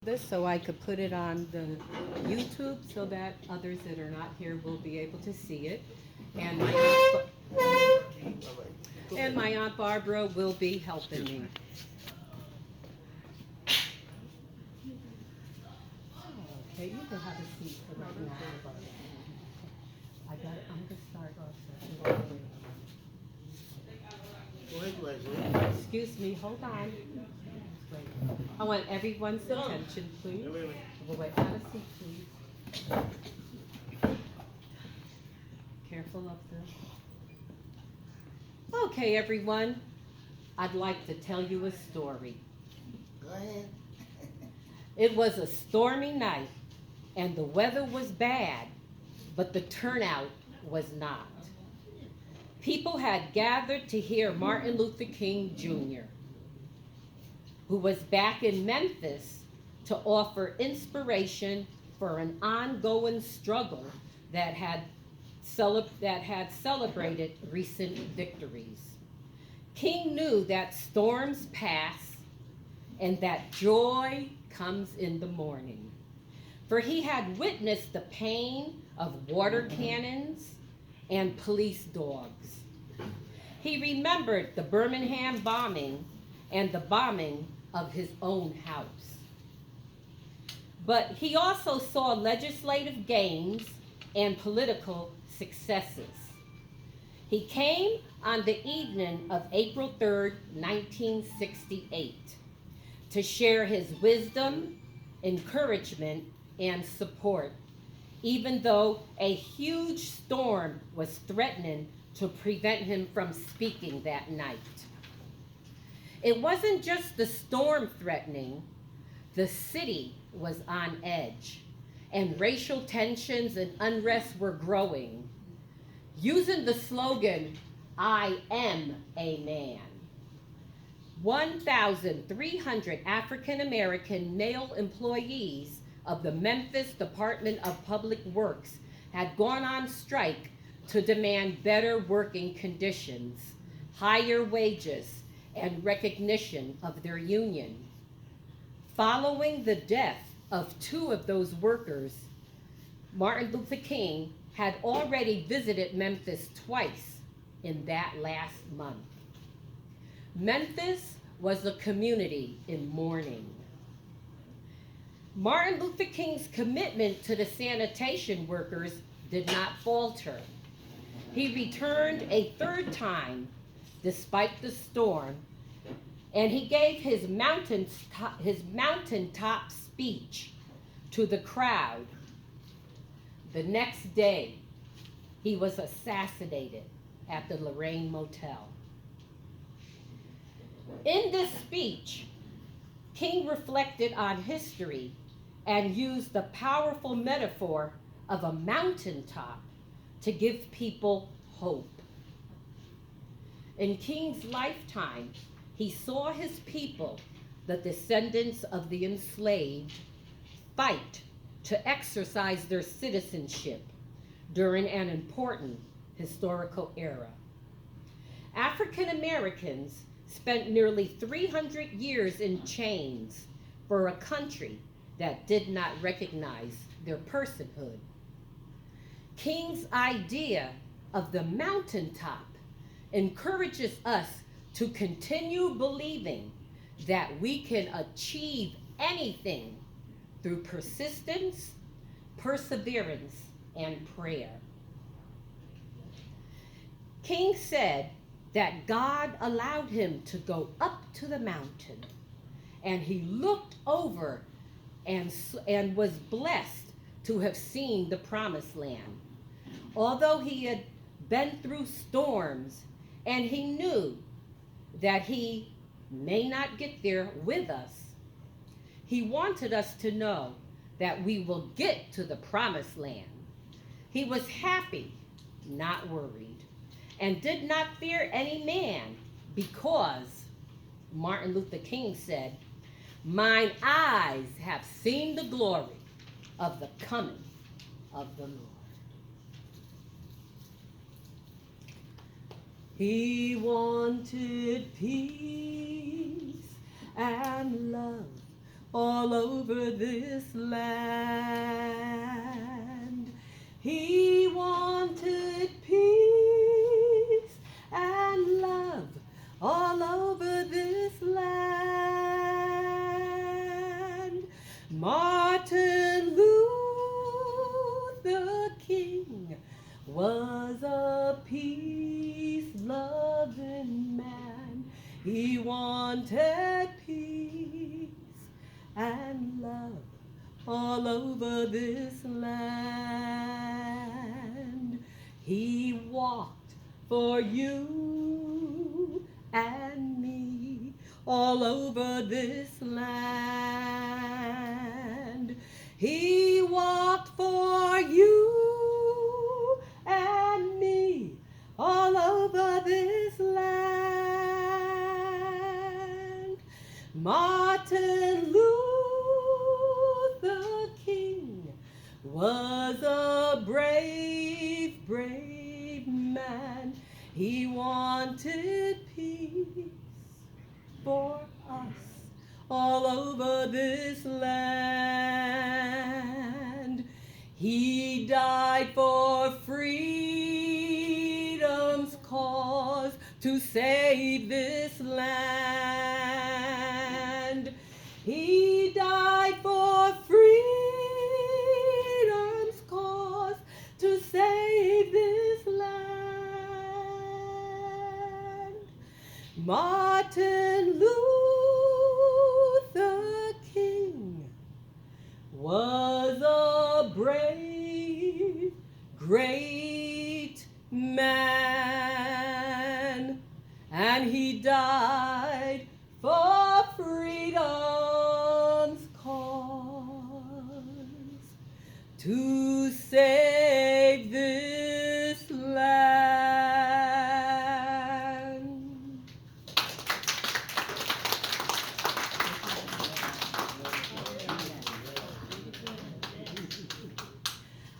This so I could put it on the YouTube so that others that are not here will be able to see it. And my Aunt Barbara will be helping me. Okay, you can have a seat for right now. I'm gonna start off. Go ahead, Leslie. Excuse me, hold on. I want everyone's attention, please. Wait, have a seat, please. Careful up there. Okay, everyone. I'd like to tell you a story. Go ahead. It was a stormy night, and the weather was bad, but the turnout was not. People had gathered to hear Martin Luther King Jr., who was back in Memphis to offer inspiration for an ongoing struggle that had celebrated recent victories. King knew that storms pass and that joy comes in the morning, for he had witnessed the pain of water cannons and police dogs. He remembered the Birmingham bombing and the bombing of his own house. But he also saw legislative gains and political successes. He came on the evening of April 3rd, 1968, to share his wisdom, encouragement, and support, even though a huge storm was threatening to prevent him from speaking that night. It wasn't just the storm threatening, the city was on edge, and racial tensions and unrest were growing. Using the slogan, "I am a man," 1,300 African American male employees of the Memphis Department of Public Works had gone on strike to demand better working conditions, higher wages, and recognition of their union. Following the death of two of those workers, Martin Luther King had already visited Memphis twice in that last month. Memphis was a community in mourning. Martin Luther King's commitment to the sanitation workers did not falter. He returned a third time despite the storm, and he gave his mountaintop speech to the crowd. The next day, he was assassinated at the Lorraine Motel. In this speech, King reflected on history and used the powerful metaphor of a mountaintop to give people hope. In King's lifetime, he saw his people, the descendants of the enslaved, fight to exercise their citizenship during an important historical era. African Americans spent nearly 300 years in chains for a country that did not recognize their personhood. King's idea of the mountaintop encourages us to continue believing that we can achieve anything through persistence, perseverance, and prayer. King said that God allowed him to go up to the mountain, and he looked over and was blessed to have seen the promised land. Although he had been through storms and he knew that he may not get there with us, he wanted us to know that we will get to the promised land. He was happy, not worried, and did not fear any man because Martin Luther King said, "Mine eyes have seen the glory of the coming of the Lord." He wanted peace and love all over this land. He wanted peace and love all over this land. Martin Luther King was a peace-loving man. He wanted peace and love all over this land. He walked for you and me all over this land. He walked for you and me all over this land. Martin Luther King was a brave, brave man. He wanted peace for us all over this land. He died for freedom's cause to save this land. He died for freedom's cause to save this land. Martin Luther King was a brave, great man, and he died for freedom's cause to save this land.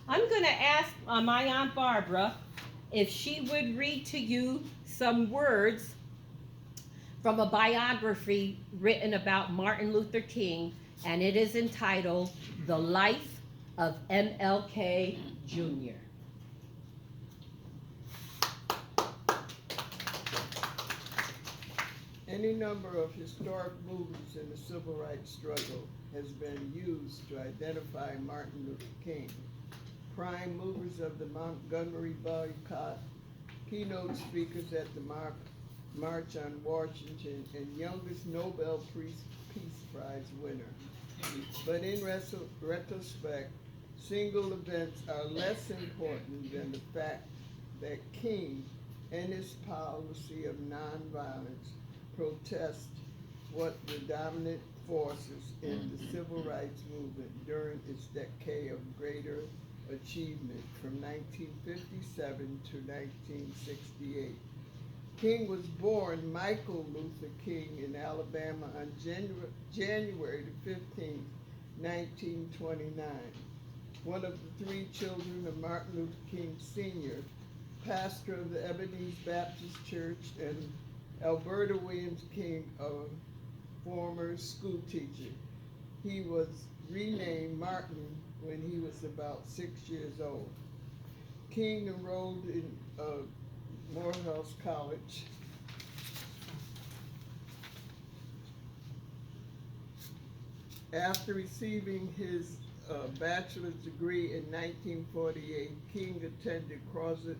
I'm going to ask my Aunt Barbara if she would read to you some words from a biography written about Martin Luther King, and it is entitled The Life of MLK Jr. Any number of historic movements in the civil rights struggle has been used to identify Martin Luther King. Prime movers of the Montgomery boycott, keynote speakers at the March on Washington, and youngest Nobel Peace Prize winner. But in retrospect, single events are less important than the fact that King and his policy of nonviolence protest what the dominant forces in the civil rights movement during its decade of greater achievement from 1957 to 1968. King was born Michael Luther King in Alabama on January 15, 1929. One of the three children of Martin Luther King Sr., pastor of the Ebenezer Baptist Church, and Alberta Williams King, a former school teacher. He was renamed Martin when he was about 6 years old. King enrolled in Morehouse College. After receiving his bachelor's degree in 1948, King attended Crozet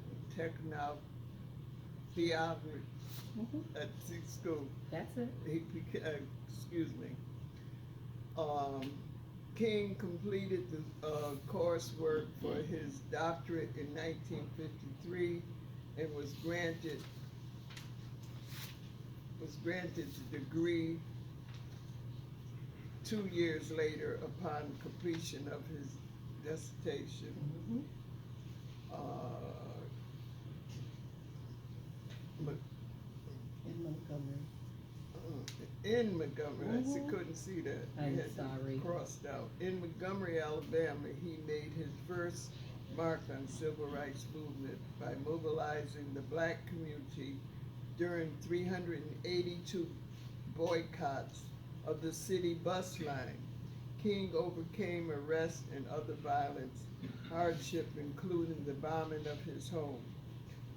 Theology at school. That's it. King completed the coursework for his doctorate in 1953 and was granted the degree 2 years later upon completion of his dissertation. In Montgomery, I couldn't see that. I'm He had sorry. crossed out. In Montgomery, Alabama, he made his first mark on civil rights movement by mobilizing the black community during 382 boycotts of the city bus line. King overcame arrest and other violence, hardship, including the bombing of his home.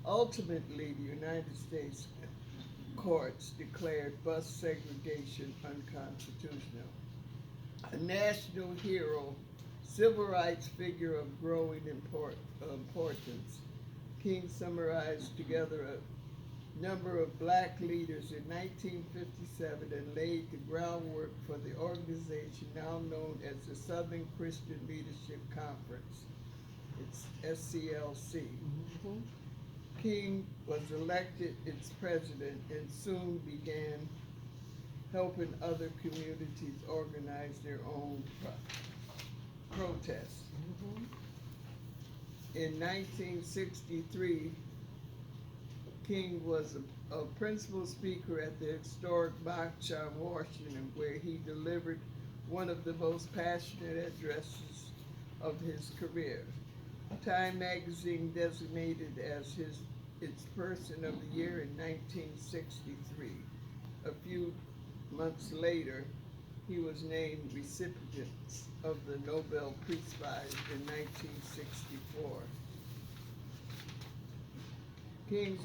Ultimately, the United States courts declared bus segregation unconstitutional. A national hero, civil rights figure of growing importance, King summarized together a number of black leaders in 1957 and laid the groundwork for the organization now known as the Southern Christian Leadership Conference. It's SCLC. Mhm. King was elected its president and soon began helping other communities organize their own protests. Mhm. In 1963, King was a principal speaker at the historic March on Washington, where he delivered one of the most passionate addresses of his career. Time magazine designated as its Person of the Year in 1963. A few months later, he was named recipient of the Nobel Peace Prize in 1964. King's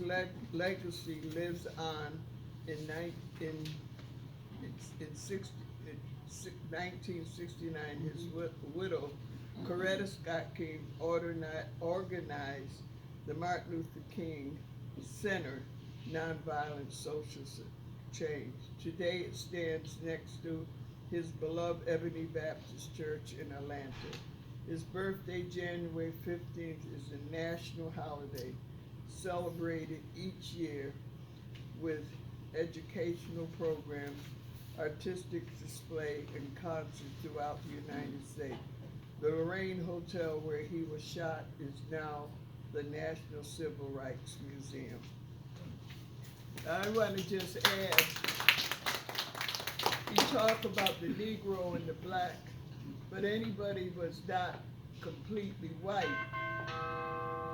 legacy lives on in 1969. His widow, Coretta Scott King, organized the Martin Luther King Center Nonviolent Social Change. Today it stands next to his beloved Ebony Baptist Church in Atlanta. His birthday, January 15th, is a national holiday celebrated each year with educational programs, artistic display, and concerts throughout the United States. The Lorraine Hotel where he was shot is now the National Civil Rights Museum. I want to just add, you talk about the Negro and the black, but anybody was not completely white.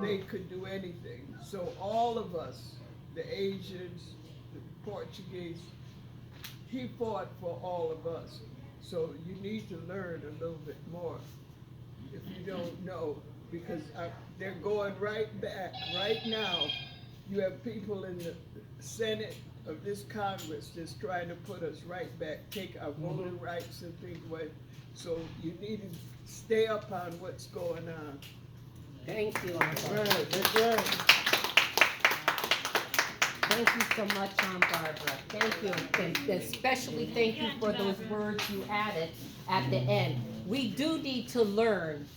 They could do anything. So all of us, the Asians, the Portuguese, he fought for all of us. So you need to learn a little bit more if you don't know, because they're going right back. Right now, you have people in the Senate of this Congress that's trying to put us right back, take our voting rights and things away. So you need to stay up on what's going on. Thank you. That's right, that's right. Thank you so much, Aunt Barbara. Thank you. And especially thank you for those words you added at the end. We do need to learn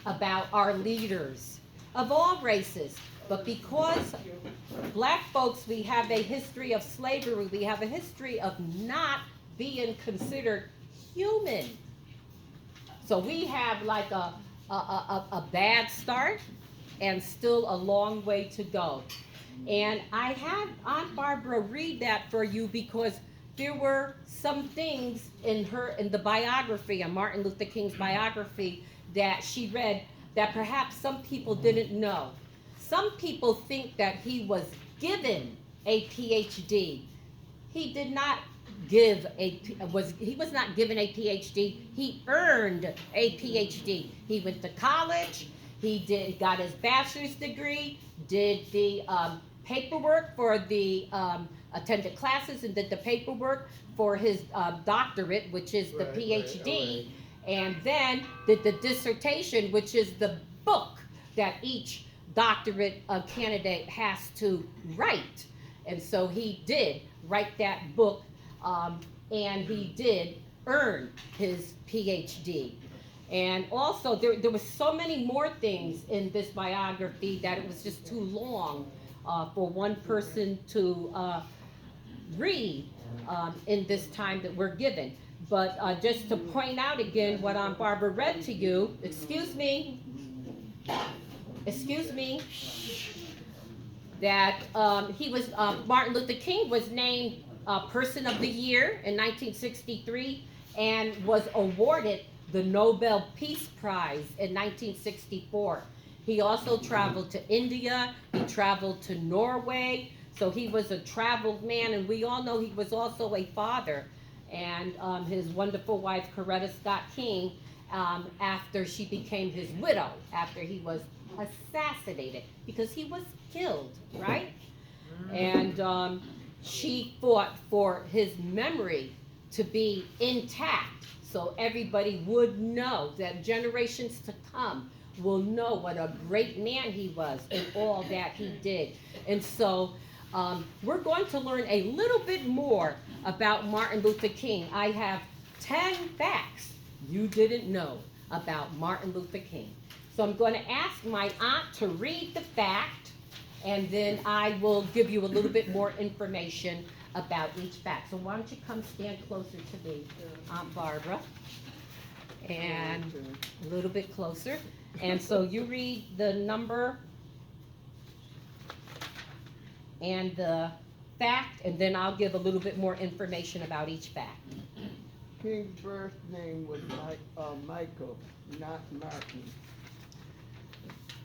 about our leaders of all races. But because black folks, we have a history of slavery, we have a history of not being considered human. So we have like a bad start and still a long way to go. And I had Aunt Barbara read that for you because there were some things in the biography, in Martin Luther King's biography, that she read that perhaps some people didn't know. Some people think that he was given a PhD. He did not he was not given a PhD. He earned a PhD. He went to college. He got his bachelor's degree, did the paperwork for the attended classes, and did the paperwork for his doctorate, which is the PhD, and then did the dissertation, which is the book that each doctorate candidate has to write. And so he did write that book, and he did earn his PhD. And also, there was so many more things in this biography that it was just too long for one person to read in this time that we're given. But just to point out again what Aunt Barbara read to you, excuse me, that he was, Martin Luther King was named Person of the Year in 1963 and was awarded the Nobel Peace Prize in 1964. He also traveled to India, he traveled to Norway, so he was a traveled man, and we all know he was also a father. and his wonderful wife, Coretta Scott King, after she became his widow, after he was assassinated, because he was killed, right? And she fought for his memory to be intact, so everybody would know, that generations to come will know what a great man he was and all that he did. And so we're going to learn a little bit more about Martin Luther King. I have 10 facts you didn't know about Martin Luther King. So I'm going to ask my aunt to read the fact, and then I will give you a little bit more information about each fact. So why don't you come stand closer to me, Aunt Barbara, and a little bit closer. And so you read the number and the fact, and then I'll give a little bit more information about each fact. King's birth name was Michael, not Martin.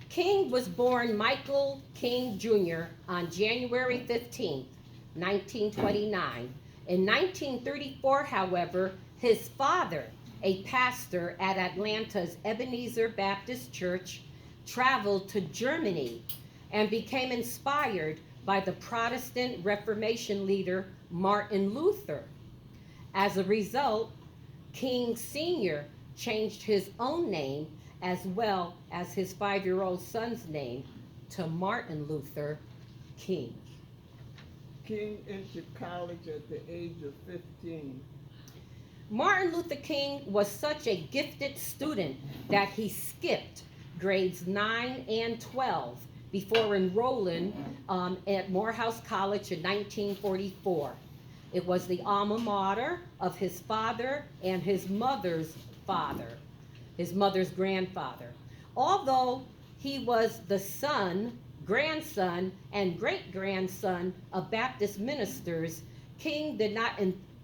King was born Michael King Jr. on January 15th, 1929. In 1934, however, his father, a pastor at Atlanta's Ebenezer Baptist Church, traveled to Germany and became inspired by the Protestant Reformation leader Martin Luther. As a result, King Sr. changed his own name as well as his 5-year-old son's name to Martin Luther King. King entered college at the age of 15. Martin Luther King was such a gifted student that he skipped grades 9 and 12 before enrolling at Morehouse College in 1944. It was the alma mater of his father and his mother's father, his mother's grandfather. Although he was the son, grandson, and great-grandson of Baptist ministers, King did not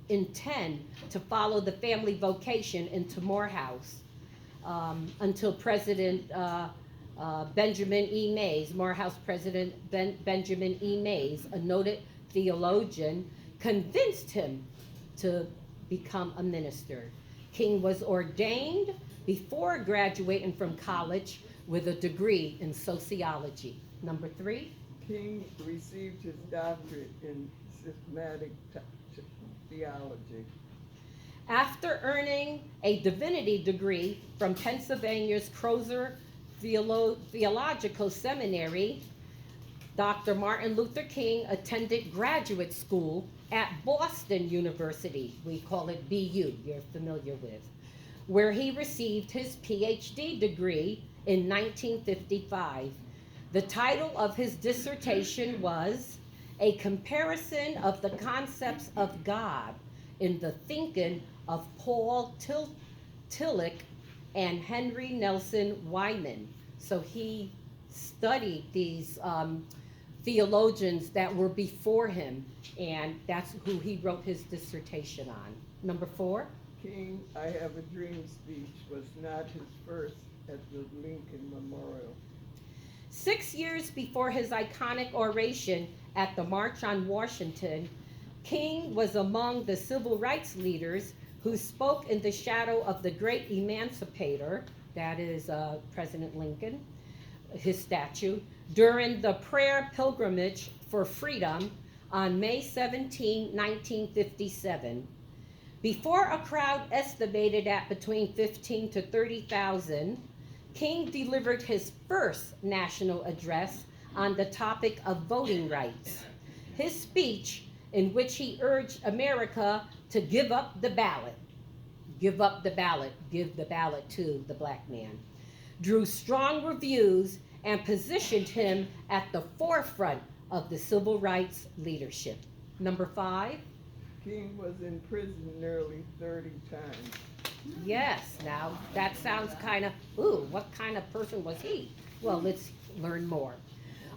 intend to follow the family vocation into Morehouse until President Benjamin E. Mays, Morehouse President Benjamin E. Mays, a noted theologian, convinced him to become a minister. King was ordained before graduating from college with a degree in sociology. Number 3. King received his doctorate in systematic theology. After earning a divinity degree from Pennsylvania's Crozer Theological Seminary, Dr. Martin Luther King attended graduate school at Boston University, we call it BU, you're familiar with, where he received his PhD degree in 1955. The title of his dissertation was A Comparison of the Concepts of God in the Thinking of Paul Tillich and Henry Nelson Wyman. So he studied these theologians that were before him, and that's who he wrote his dissertation on. Number 4. King, I Have a Dream speech was not his first at the Lincoln Memorial. 6 years before his iconic oration at the March on Washington, King was among the civil rights leaders who spoke in the shadow of the great emancipator, that is President Lincoln, his statue, during the prayer pilgrimage for freedom on May 17, 1957. Before a crowd estimated at between 15 to 30,000, King delivered his first national address on the topic of voting rights. His speech, in which he urged America to give up the ballot, give up the ballot, give the ballot to the black man, drew strong reviews and positioned him at the forefront of the civil rights leadership. Number 5. King was in prison nearly 30 times. Yes, now that sounds kind of, ooh, what kind of person was he? Well, let's learn more.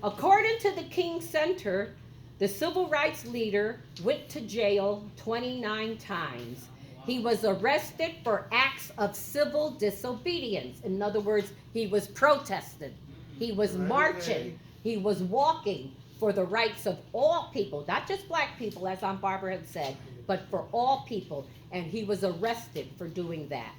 According to the King Center, the civil rights leader went to jail 29 times. He was arrested for acts of civil disobedience. In other words, he was protesting. He was marching. He was walking for the rights of all people, not just black people, as Aunt Barbara had said, but for all people, and he was arrested for doing that.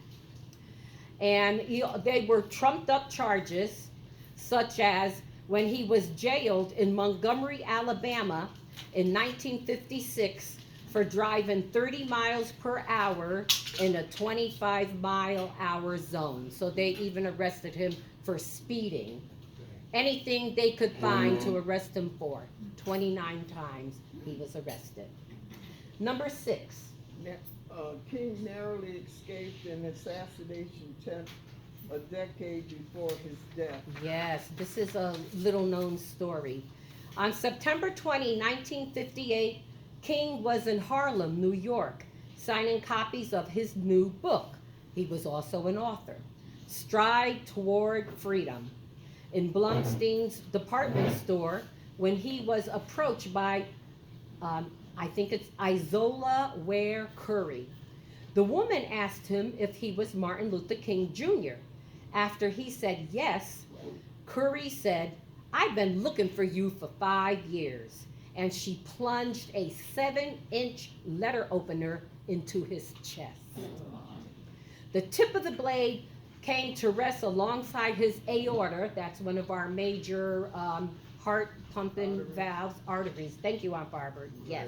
And they were trumped up charges, such as when he was jailed in Montgomery, Alabama in 1956 for driving 30 miles per hour in a 25-mile-hour zone. So they even arrested him for speeding. Anything they could find to arrest him for. 29 times he was arrested. Number 6. King narrowly escaped an assassination attempt a decade before his death. Yes, this is a little known story. On September 20, 1958, King was in Harlem, New York, signing copies of his new book. He was also an author, Stride Toward Freedom, in Blumstein's department store when he was approached by, I think it's Isola Ware Curry. The woman asked him if he was Martin Luther King Jr. After he said yes, Curry said, "I've been looking for you for 5 years." And she plunged a 7-inch letter opener into his chest. The tip of the blade came to rest alongside his aorta. That's one of our major heart pumping valves, arteries. Thank you, Aunt Barbara. Yes.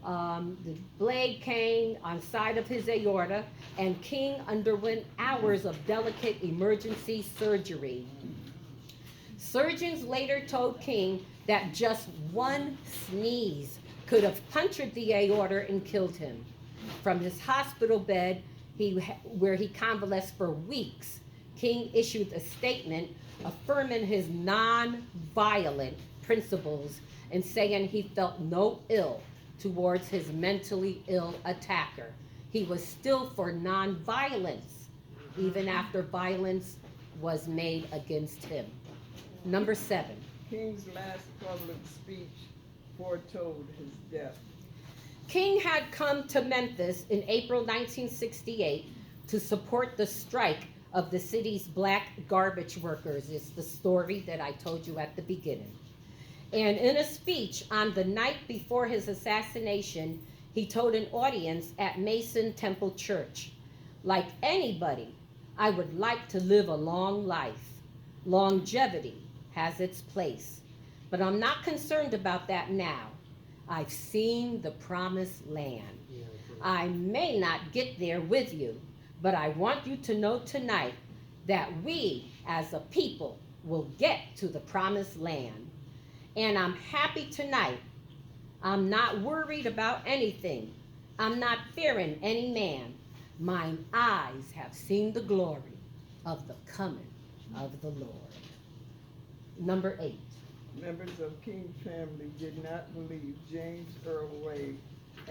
The blade came on side of his aorta, and King underwent hours of delicate emergency surgery. Surgeons later told King that just one sneeze could have punctured the aorta and killed him. From his hospital bed, where he convalesced for weeks, King issued a statement affirming his non-violent principles and saying he felt no ill towards his mentally ill attacker. He was still for non-violence, even after violence was made against him. Number 7. King's last public speech foretold his death. King had come to Memphis in April 1968 to support the strike of the city's black garbage workers. It's the story that I told you at the beginning. And in a speech on the night before his assassination, he told an audience at Mason Temple Church, "Like anybody, I would like to live a long life. Longevity has its place, but I'm not concerned about that now. I've seen the promised land. I may not get there with you, but I want you to know tonight that we as a people will get to the promised land. And I'm happy tonight. I'm not worried about anything. I'm not fearing any man. Mine eyes have seen the glory of the coming of the Lord." Number 8. Members of King's family did not believe James Earl Ray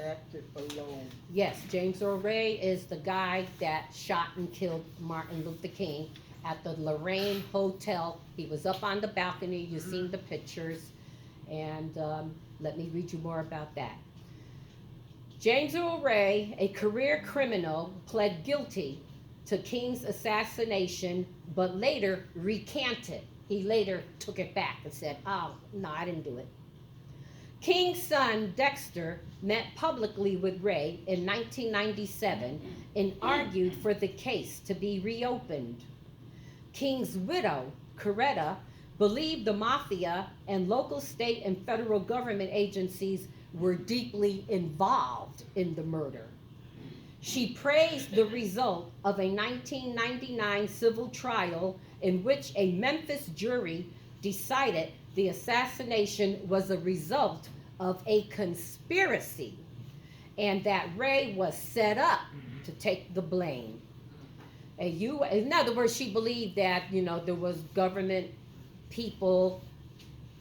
acted alone. Yes, James Earl Ray is the guy that shot and killed Martin Luther King at the Lorraine Hotel. He was up on the balcony. You've seen the pictures. And let me read you more about that. James Earl Ray, a career criminal, pled guilty to King's assassination, but later recanted. He later took it back and said, "Oh, no, I didn't do it." King's son, Dexter, met publicly with Ray in 1997 and argued for the case to be reopened. King's widow, Coretta, believed the mafia and local, state, and federal government agencies were deeply involved in the murder. She praised the result of a 1999 civil trial in which a Memphis jury decided the assassination was a result of a conspiracy and that Ray was set up to take the blame. In other words, she believed that, there was government people,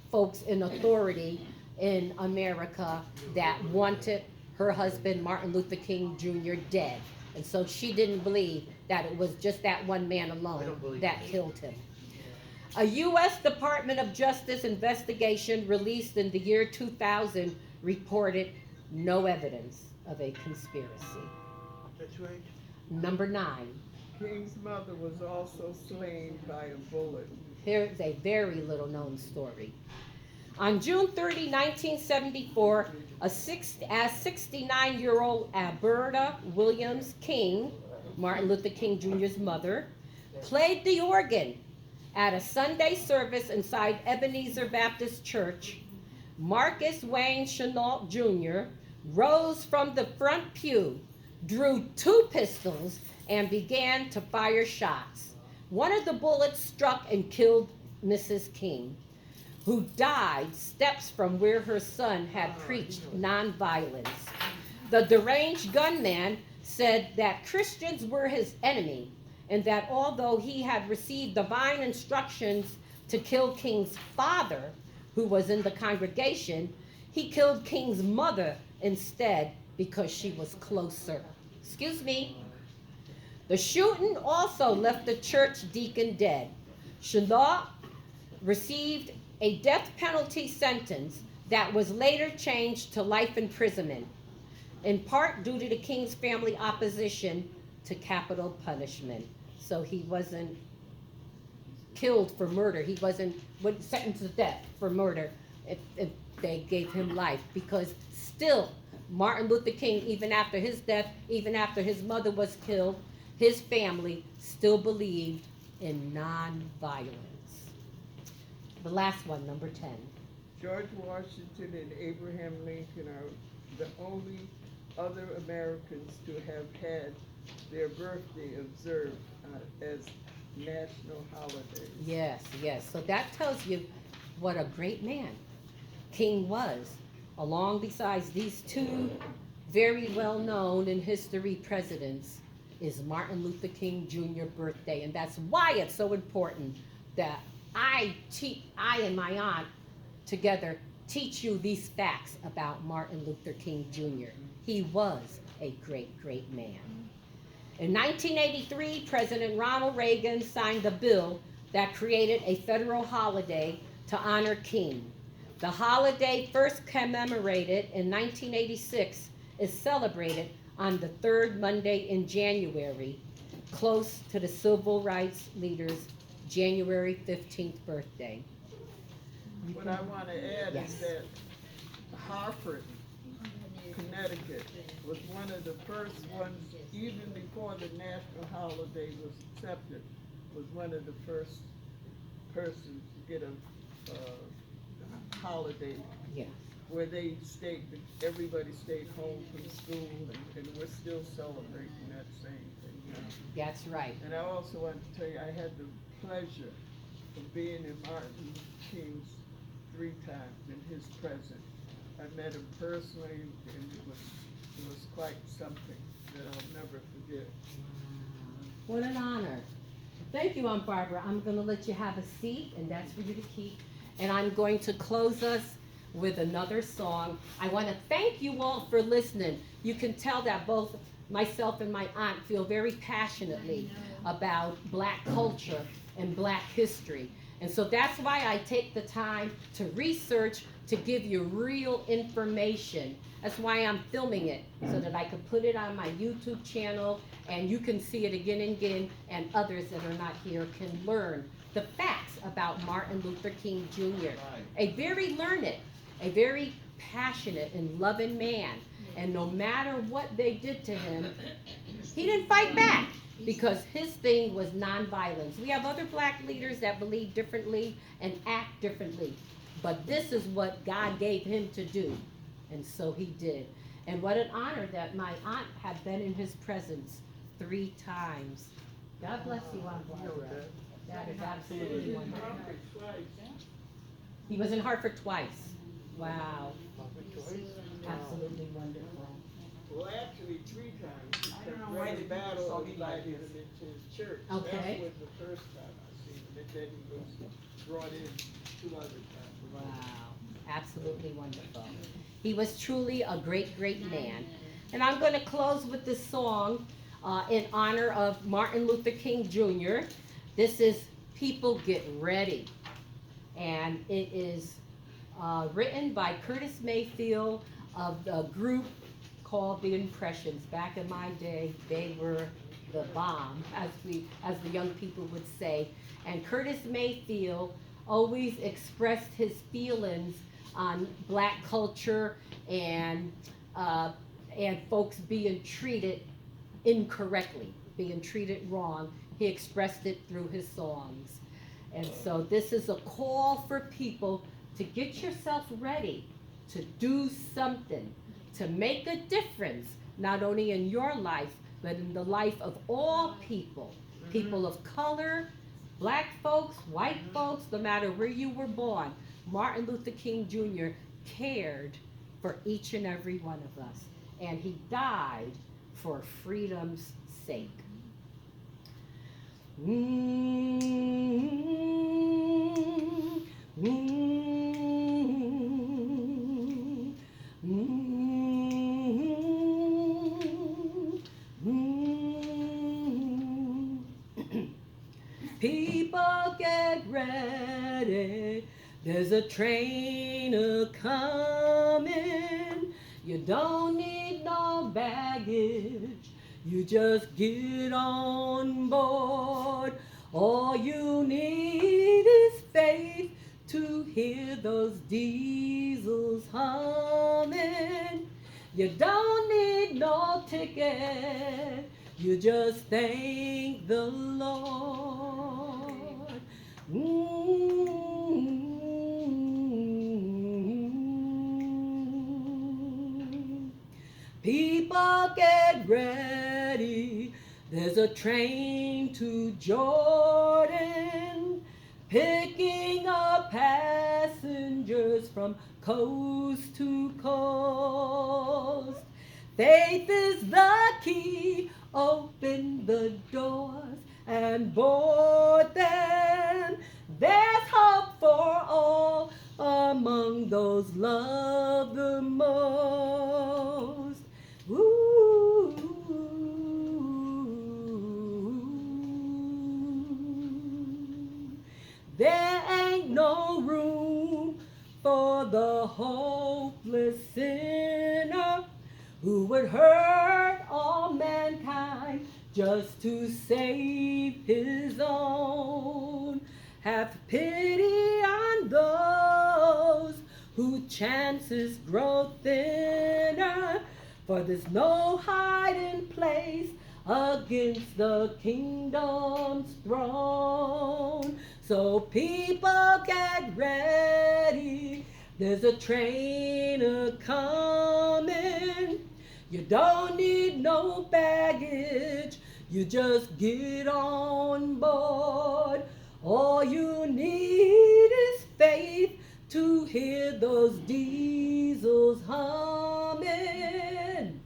folks in authority in America that wanted her husband, Martin Luther King Jr., dead. And so she didn't believe that it was just that one man alone that killed him. A U.S. Department of Justice investigation released in the year 2000 reported no evidence of a conspiracy. That's right. Number 9. King's mother was also slain by a bullet. Here's a very little known story. On June 30, 1974, as 69-year-old Alberta Williams King, Martin Luther King Jr.'s mother, played the organ at a Sunday service inside Ebenezer Baptist Church. Marcus Wayne Chenault Jr. rose from the front pew, drew 2 pistols, and began to fire shots. One of the bullets struck and killed Mrs. King, who died steps from where her son had preached nonviolence. The deranged gunman said that Christians were his enemy, and that although he had received divine instructions to kill King's father, who was in the congregation, he killed King's mother instead because she was closer. Excuse me. The shooting also left the church deacon dead. Chenault received a death penalty sentence that was later changed to life imprisonment, in part due to the King's family opposition to capital punishment. So he wasn't killed for murder. He wasn't sentenced to death for murder if they gave him life, because still Martin Luther King, even after his death, even after his mother was killed, his family still believed in nonviolence. The last one, number 10. George Washington and Abraham Lincoln are the only other Americans to have had their birthday observed as national holidays. Yes, yes. So that tells you what a great man King was. Along besides these 2 very well-known in history presidents is Martin Luther King Jr. birthday. And that's why it's so important that I and my aunt together teach you these facts about Martin Luther King Jr. He was a great, great man. In 1983, President Ronald Reagan signed a bill that created a federal holiday to honor King. The holiday, first commemorated in 1986, is celebrated on the 3rd Monday in January, close to the civil rights leader's January 15th birthday. What I want to add is that Hartford, Connecticut, was one of the first ones, even before the national holiday was accepted, was one of the first persons to get a holiday. Yeah. Where they stayed, everybody stayed home from school, and we're still celebrating that same thing now. That's right. And I also want to tell you, I had the pleasure of being in Martin King's 3 times in his presence. I met him personally, and it was quite something that I'll never forget. What an honor. Thank you, Aunt Barbara. I'm going to let you have a seat, and that's for you to keep. And I'm going to close us with another song. I want to thank you all for listening. You can tell that both myself and my aunt feel very passionately about Black culture and Black history. And so that's why I take the time to research, to give you real information. That's why I'm filming it, so that I can put it on my YouTube channel and you can see it again and again, and others that are not here can learn the facts about Martin Luther King Jr. A very learned, a very passionate and loving man. And no matter what they did to him, he didn't fight back, because his thing was nonviolence. We have other Black leaders that believe differently and act differently, but this is what God gave him to do, and so he did. And what an honor that my aunt had been in his presence 3 times. God bless you, Aunt Barbara. That is absolutely wonderful. He was in Hartford twice. Wow. Absolutely wonderful. Well, actually 3 times. Because the battle invited him into his church. Okay. That was the first time I seen him, and then he was brought in 2 other times. Wow. Absolutely wonderful. He was truly a great, great man. And I'm going to close with this song in honor of Martin Luther King Jr. This is People Get Ready. And it is written by Curtis Mayfield of the group called The Impressions. Back in my day, they were the bomb, as the young people would say. And Curtis Mayfield always expressed his feelings on black culture and folks being treated incorrectly, being treated wrong. He expressed it through his songs. And so this is a call for people to get yourself ready to do something, to make a difference, not only in your life, but in the life of all people, people of color, black folks, white folks, no matter where you were born. Martin Luther King Jr. cared for each and every one of us, and he died for freedom's sake. People get ready, there's a train a-coming. You don't need no baggage, you just get on board. All you need is faith to hear those diesels humming. You don't need no ticket, you just thank the Lord. People get ready, there's a train to Jordan, picking up passengers from coast to coast. Faith is the key, open the doors and board them. There's hope for all among those loved the most. Ooh. There ain't no room for the hopeless sinner who would hurt all mankind just to save his own. Have pity on those whose chances grow thinner, for there's no hiding place against the kingdom's throne. So people get ready, there's a train a-coming. You don't need no baggage, you just get on board. All you need is faith to hear those diesels humming.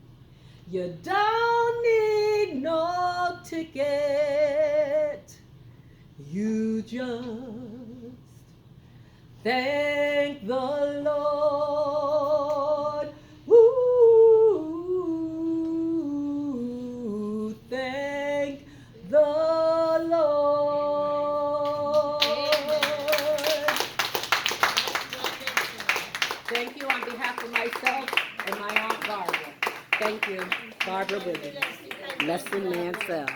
You don't need no ticket, you just thank the Lord. Ooh, thank the Lord. Thank you on behalf of myself and my Aunt Barbara. Thank you, Barbara Wiggins. Lesson Mansell.